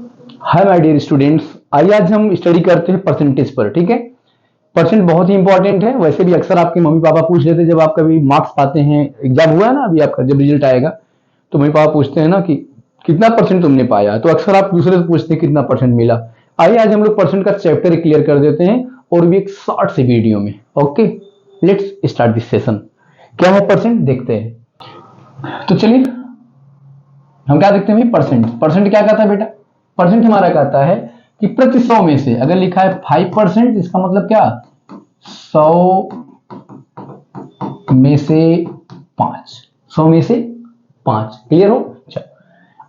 Hi my dear students, आइए आज हम स्टडी करते हैं परसेंटेज पर। ठीक है, परसेंट बहुत ही इंपॉर्टेंट है। वैसे भी अक्सर आपके मम्मी पापा पूछ लेते हैं, जब आप कभी मार्क्स पाते हैं, एग्जाम हुआ है ना अभी आपका, जब रिजल्ट आएगा तो मम्मी पापा पूछते हैं ना कि कितना परसेंट तुमने पाया, तो अक्सर आप दूसरे से पूछते हैं कितना परसेंट मिला। आइए आज हम लोग परसेंट का चैप्टर क्लियर कर देते हैं, और भी एक शॉर्ट से वीडियो में। Okay, let's start this session. क्या है परसेंट, देखते हैं। तो चलिए हम क्या देखते हैं भाई, परसेंट। परसेंट क्या कहता है बेटा? परसेंट हमारा कहता है कि प्रति 100 में से अगर लिखा है 5%, इसका मतलब क्या, 100 में से 5, 100 में से 5। क्लियर हो? अच्छा,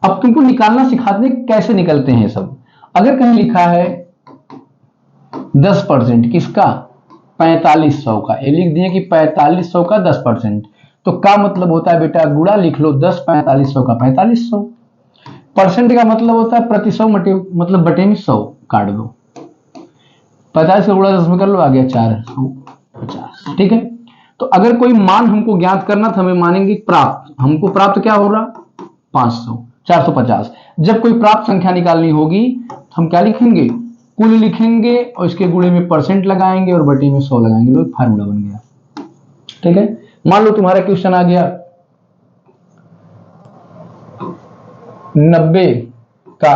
अब तुमको निकालना सिखाते हैं कैसे निकलते हैं सब। अगर कहीं लिखा है 10% किसका, 4500 का, ये लिख दिए कि 4500 का 10%, तो क्या मतलब होता है बेटा, गुणा लिख लो 10 4500 का 4500। परसेंट का मतलब होता है प्रति 100 मतलब बटे में 100 काट दो। 50 का गुणा 10 में कर लो, आ गया 450। ठीक है, तो अगर कोई मान हमको ज्ञात करना था, हमें मानेंगे प्राप्त। हमको प्राप्त क्या हो रहा, 500, 450। जब कोई प्राप्त संख्या निकालनी होगी तो हम क्या लिखेंगे, कुल लिखेंगे और इसके गुणे में परसेंट लगाएंगे और बटे में 100 लगाएंगे। लो, फार्मूला बन गया। ठीक है, मान लो तुम्हारा क्वेश्चन आ गया 90 का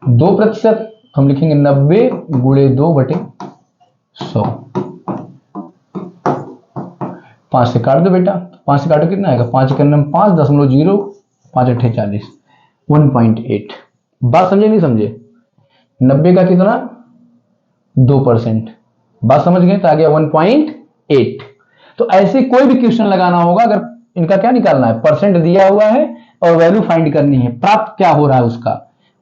2%, हम लिखेंगे 90 गुणे 2 बटे 100। 5 से काट दो बेटा, 5 से काटो कितना आएगा, 5 के 5.0, 5 अट्ठे 40, 1.8। बात समझे नहीं समझे? 90 का कितना, 2%। बात समझ गए? तो आ गया 1.8। तो ऐसे कोई भी क्वेश्चन लगाना होगा, अगर इनका क्या निकालना है, परसेंट दिया हुआ है और वैल्यू फाइंड करनी है, प्राप्त क्या हो रहा है उसका,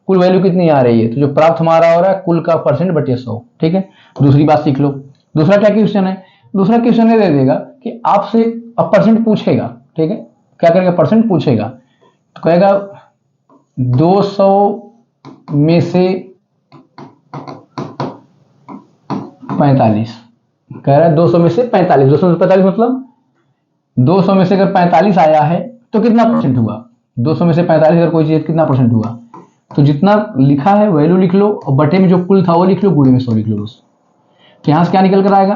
कुल वैल्यू कितनी आ रही है, तो जो प्राप्त हमारा हो रहा है कुल का परसेंट बटे 100। ठीक है, दूसरी बात सीख लो। दूसरा क्या क्वेश्चन है, दूसरा क्वेश्चन ये दे देगा कि आपसे अब परसेंट पूछेगा। ठीक है, क्या करेगा, परसेंट पूछेगा, तो कहेगा 200 में से 45, कह रहा है 200 में से 45। 200 में से 45 मतलब 200 में से अगर 45 आया है तो कितना परसेंट हुआ, 200 में से 45 अगर कोई चीज कितना परसेंट हुआ, तो जितना लिखा है वैल्यू लिख लो और बटे में जो कुल था वो लिख लो, गुणे में 100 लिख लो बस। तो यहां से क्या निकल कर आएगा,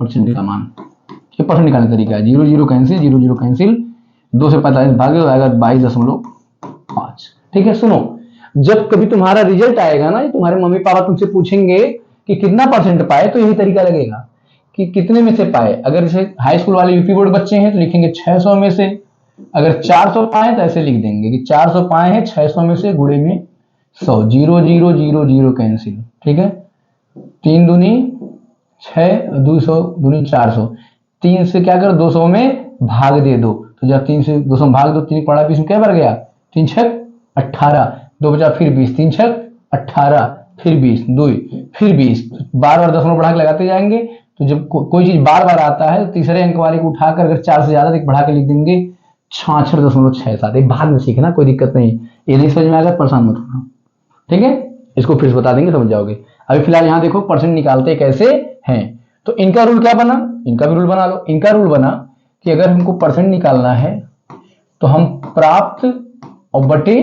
परसेंट का मान। ये परसेंट निकालने का तरीका है। 0 0 कैंसिल, 0 0 कैंसिल, 2 से 45 भागे आएगा 22.5। ठीक है, सुनो, जब कभी तुम्हारा रिजल्ट आएगा ना, तुम्हारे मम्मी पापा तुमसे पूछेंगे कि कितना परसेंट पाए, तो यही तरीका लगेगा कि कितने में से पाए। अगर जैसे हाई स्कूल वाले यूपी बोर्ड बच्चे हैं तो लिखेंगे 600 में से। अगर 400 पाए तो ऐसे लिख देंगे कि 400 पाए हैं, 600 में से गुणे में 100, 0 0 0 0 कैंसिल। ठीक है, 3 दूनी 6, 200 दूनी 400, 3 से क्या करो 200 में भाग दे दो, तो जब 3 से 200 में भाग दो, 3 पड़ा 20 में क्या बढ़ गया, 3 6 18, 2 बचा फिर 20, 3 6 18, फिर 20, 2 फिर 20, बार बार दशमलव बढ़ा के लगाते जाएंगे। तो जब कोई चीज बार बार आता है तो तीसरे अंक वाले को उठाकर अगर 4 से ज्यादा बढ़ा के लिख देंगे 66.67। एक बाद में सीखना, कोई दिक्कत नहीं। ये नहीं समझ में आएगा परेशान मत होना। ठीक है, इसको फिर से बता देंगे, समझ जाओगे। अभी फिलहाल यहाँ देखो परसेंट निकालते कैसे हैं। तो इनका रूल क्या बना, इनका भी रूल बना लो। इनका रूल बना कि अगर हमको परसेंट निकालना है तो हम प्राप्त और बटे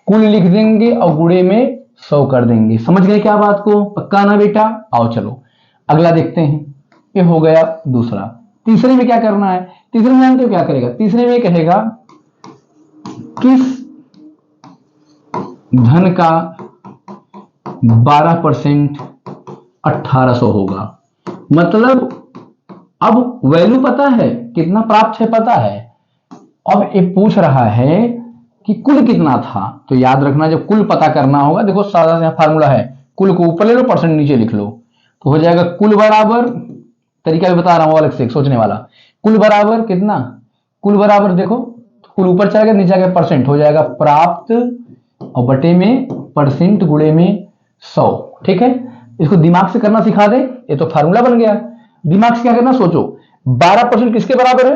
कुल लिख देंगे और गुणे में 100 कर देंगे। समझ गए क्या बात को? पक्का ना बेटा? आओ चलो अगला देखते हैं। ये हो गया दूसरा। तीसरे में क्या करना है, तीसरे में जानते हो क्या करेगा, तीसरे में कहेगा किस धन का 12% 1800 होगा। मतलब अब वैल्यू पता है, कितना प्राप्त है पता है, अब ये पूछ रहा है कि कुल कितना था। तो याद रखना, जब कुल पता करना होगा, देखो सादा सा फार्मूला है, कुल को ऊपर ले लो, परसेंट नीचे लिख लो, तो हो जाएगा कुल बराबर, तरीका भी बता रहा हूं अलग से सोचने वाला, कुल बराबर कितना, कुल बराबर देखो कुल ऊपर चला गया, नीचे आ गया परसेंट, हो जाएगा प्राप्त और बटे में परसेंट गुणे में 100। ठीक है, इसको दिमाग से करना सिखा दे, ये तो फार्मूला बन गया। दिमाग से क्या करना सोचो, 12% किसके बराबर है,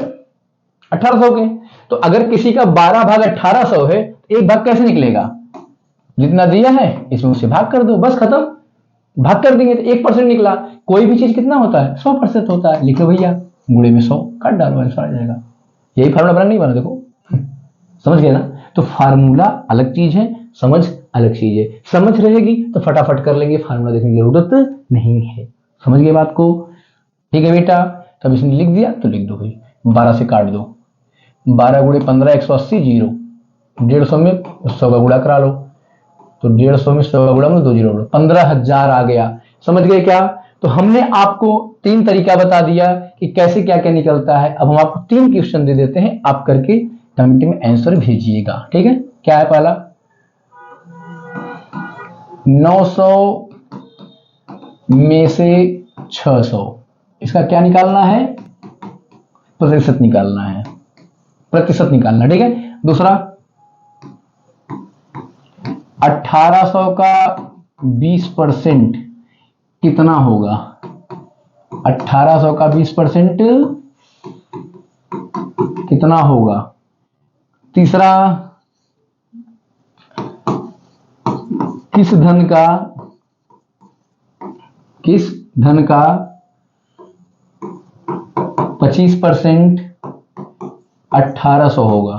1800 के। तो अगर किसी का 12 भाग 1800 है, एक भाग कैसे निकलेगा, जितना दिया है इसमें उससे भाग कर दो, बस खत्म। भाग कर देंगे तो 1% निकला। कोई भी चीज कितना होता है, 100% होता है। लिखो भैया गुणे में 100 काट डालो, आंसर आ जाएगा। यही फार्मूला बना नहीं बना, देखो समझ गए ना। तो फार्मूला अलग चीज है, समझ अलग चीज है। समझ रहेगी तो फटाफट कर लेंगे, फार्मूला देखने की जरूरत नहीं है। समझ गए बात को? ठीक है बेटा, तब इसने लिख दिया तो लिख दो भाई, 12 से काट दो, 12 गुणे 15 180 जीरो, 150 में 100 का गुणा करा लो, तो 150 में 100 का गुणा में 2 जीरो, 15,000 आ गया। समझ गए क्या? तो हमने आपको 3 तरीका बता दिया कि कैसे क्या क्या निकलता है। अब हम आपको 3 क्वेश्चन दे देते हैं, आप करके कमेंट में आंसर भेजिएगा। ठीक है, क्या है पहला? 900 में से 600, इसका क्या निकालना है? प्रतिशत निकालना है, प्रतिशत निकालना। ठीक है। दूसरा, 1800 का 20% कितना होगा? 1800 का 20% कितना होगा? तीसरा, किस धन का 25% 1800 होगा?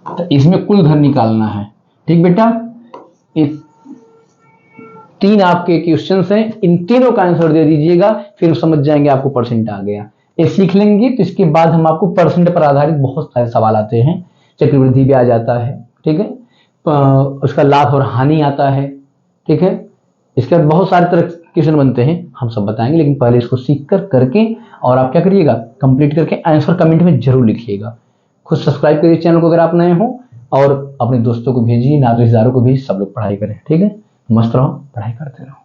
तो इसमें कुल धन निकालना है। ठीक बेटा, ये 3 आपके क्वेश्चन हैं, इन तीनों का आंसर दे दीजिएगा, फिर समझ जाएंगे आपको परसेंट आ गया। ये सीख लेंगे तो इसके बाद हम आपको परसेंट पर आधारित बहुत सारे सवाल आते हैं, चक्रवृद्धि भी आ जाता है। ठीक है, उसका लाभ और हानि आता है। ठीक है, इसके बाद बहुत सारे तरह क्वेश्चन बनते हैं, हम सब बताएंगे, लेकिन पहले इसको सीख कर करके और आप क्या करिएगा, कंप्लीट करके आंसर कमेंट में जरूर लिखिएगा। खुद सब्सक्राइब करिए चैनल को अगर आप नए हो, और अपने दोस्तों को भेजिए, नाते रिश्तेदारों को भी, सब लोग पढ़ाई करें। ठीक है, मस्त रहो, पढ़ाई करते रहो।